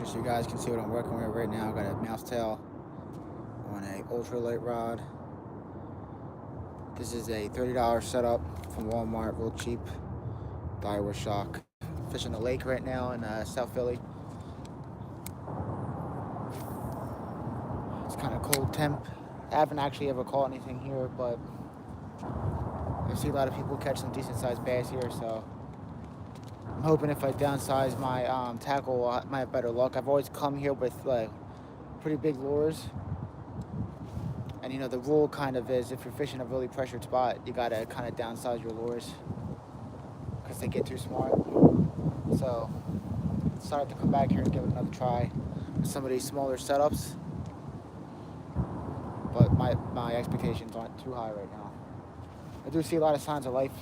So you guys can see what I'm working with right now. I got a mouse tail on a ultralight rod. This is a $30 setup from Walmart, real cheap. Daiwa shock. Fishing the lake right now in South Philly. It's kind of cold temp. I haven't actually ever caught anything here, but I see a lot of people catch some decent sized bass here, so I'm hoping if I downsize my tackle, I might have better luck. I've always come here with pretty big lures. And you know, the rule kind of is if you're fishing a really pressured spot, you gotta kind of downsize your lures because they get too smart. So I decided to come back here and give it another try with some of these smaller setups. But my expectations aren't too high right now. I do see a lot of signs of life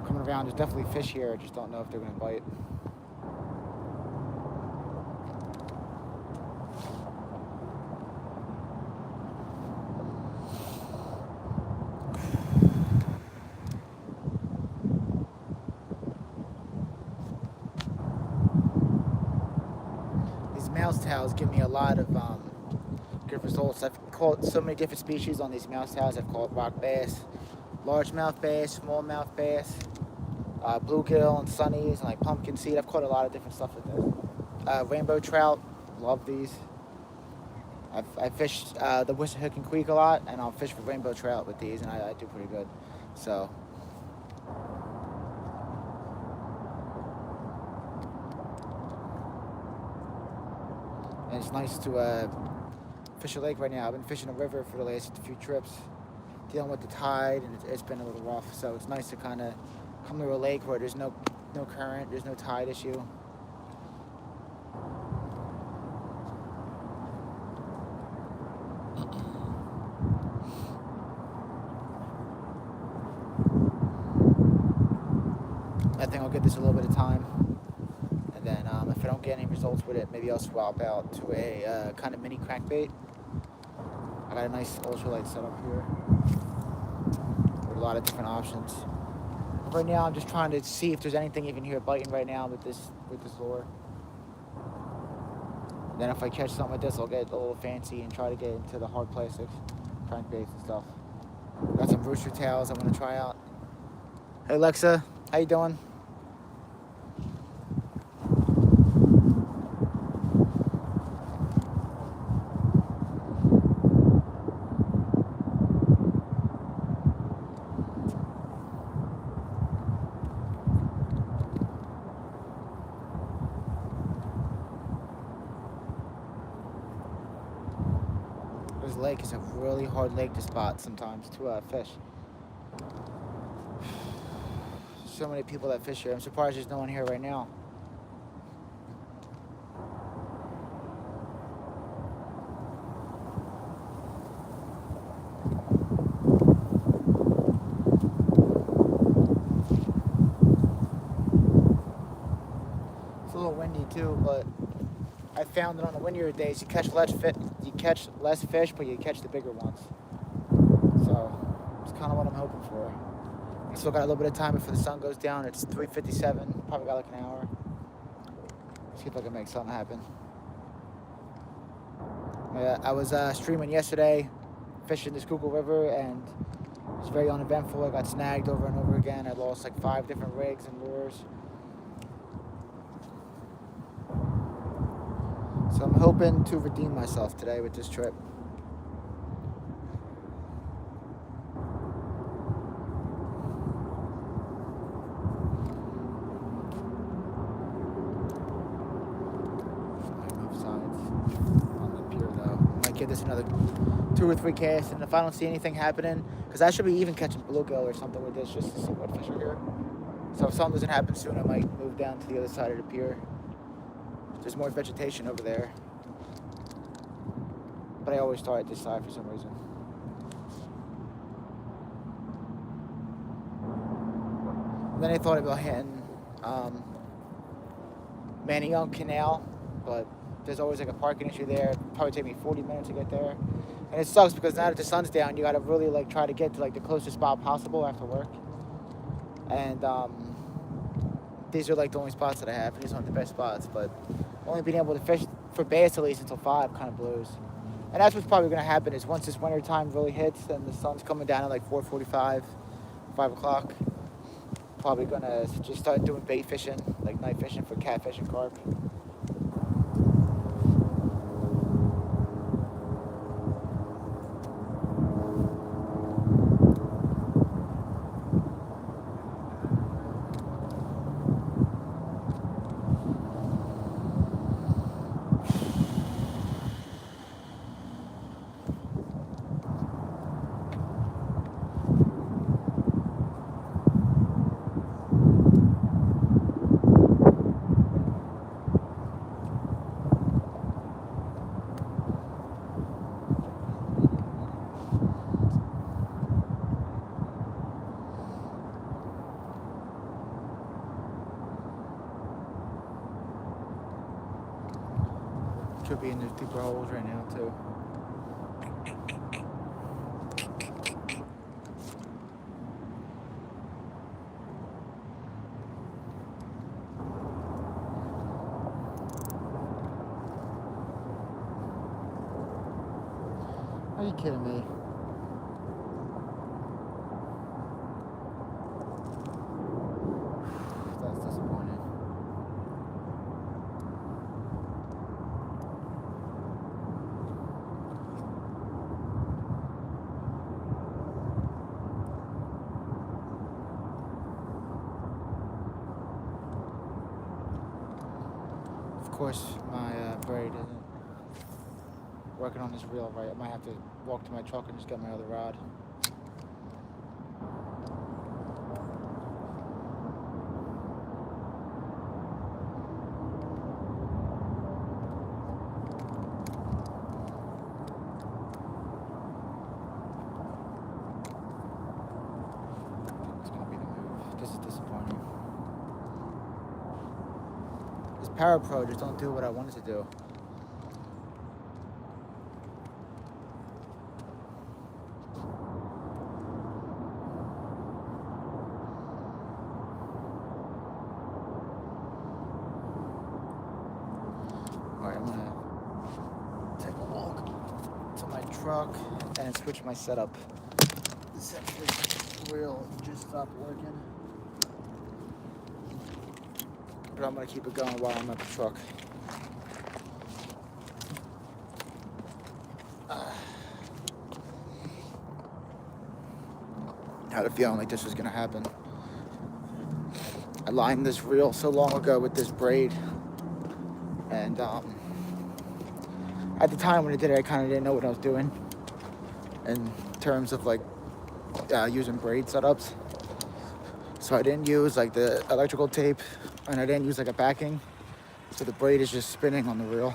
coming around. There's definitely fish here. I just don't know if they're gonna bite. These mouse tails give me a lot of good results. I've caught so many different species on these mouse tails. I've caught rock bass, largemouth bass, smallmouth bass, bluegill and sunnies, and like pumpkin seed. I've caught a lot of different stuff with this. Rainbow trout, love these. I fished the Wissahickon Creek a lot, and I'll fish for rainbow trout with these, and I do pretty good. So. And it's nice to fish a lake right now. I've been fishing a river for the last few trips, dealing with the tide, and it's been a little rough. So it's nice to kind of come to a lake where there's no current, there's no tide issue. I think I'll give this a little bit of time. And then if I don't get any results with it, maybe I'll swap out to a kind of mini crankbait. I got a nice ultralight setup here with a lot of different options. But right now, I'm just trying to see if there's anything even here biting right now with this lure. And then if I catch something with this, I'll get a little fancy and try to get into the hard plastics, crankbaits and stuff. Got some rooster tails I'm gonna try out. Hey Alexa, how you doing? This lake is a really hard lake to spot sometimes to fish. So many people that fish here. I'm surprised there's no one here right now. It's a little windy too, but I found that on the windier days you catch less fish, but you catch the bigger ones. So it's kind of what I'm hoping for. I still got a little bit of time before the sun goes down. It's 3:57. Probably got like an hour. See if I can make something happen. I was streaming yesterday, fishing the Schuylkill River, and it was very uneventful. I got snagged over and over again. I lost like 5 different rigs and lures. So I'm hoping to redeem myself today with this trip. Give this another 2 or 3 casts, and if I don't see anything happening, because I should be even catching bluegill or something with this just to see what fish are here. So if something doesn't happen soon, I might move down to the other side of the pier. There's more vegetation over there, but I always start at this side for some reason. And then I thought about hitting Manayunk Canal, but there's always like a parking issue there. It'd probably take me 40 minutes to get there. And it sucks because now that the sun's down, you gotta really like try to get to like the closest spot possible after work. And these are like the only spots that I have, and these aren't the best spots, but only being able to fish for bass at least until 5 kind of blows. And that's what's probably going to happen is once this winter time really hits and the sun's coming down at like 4:45, 5 o'clock, probably going to just start doing bait fishing, like night fishing for catfish and carp. Could be in those deeper holes right now too. Are you kidding me? That's disappointing. Of course, my braid isn't working on this reel right. I might have to walk to my truck and just get my other rod. It's gonna be the move. This is disappointing. This Parapro just don't do what I wanted to do. Alright, I'm gonna take a walk to my truck and switch my setup. Essentially, this reel just stopped working. But I'm gonna keep it going while I'm at the truck. I had a feeling like this was gonna happen. I lined this reel so long ago with this braid, and at the time when I did it, I kind of didn't know what I was doing in terms of like using braid setups. So I didn't use like the electrical tape, and I didn't use like a backing. So the braid is just spinning on the reel.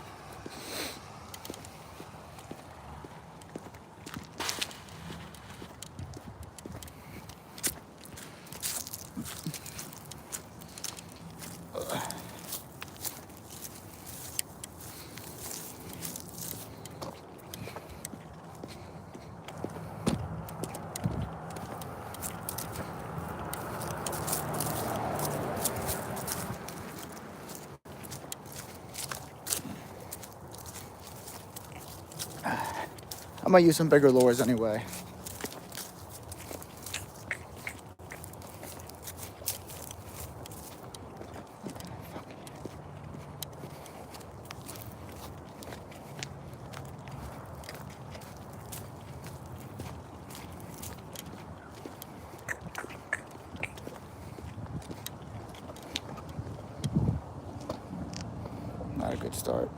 I might use some bigger lures anyway. Not a good start.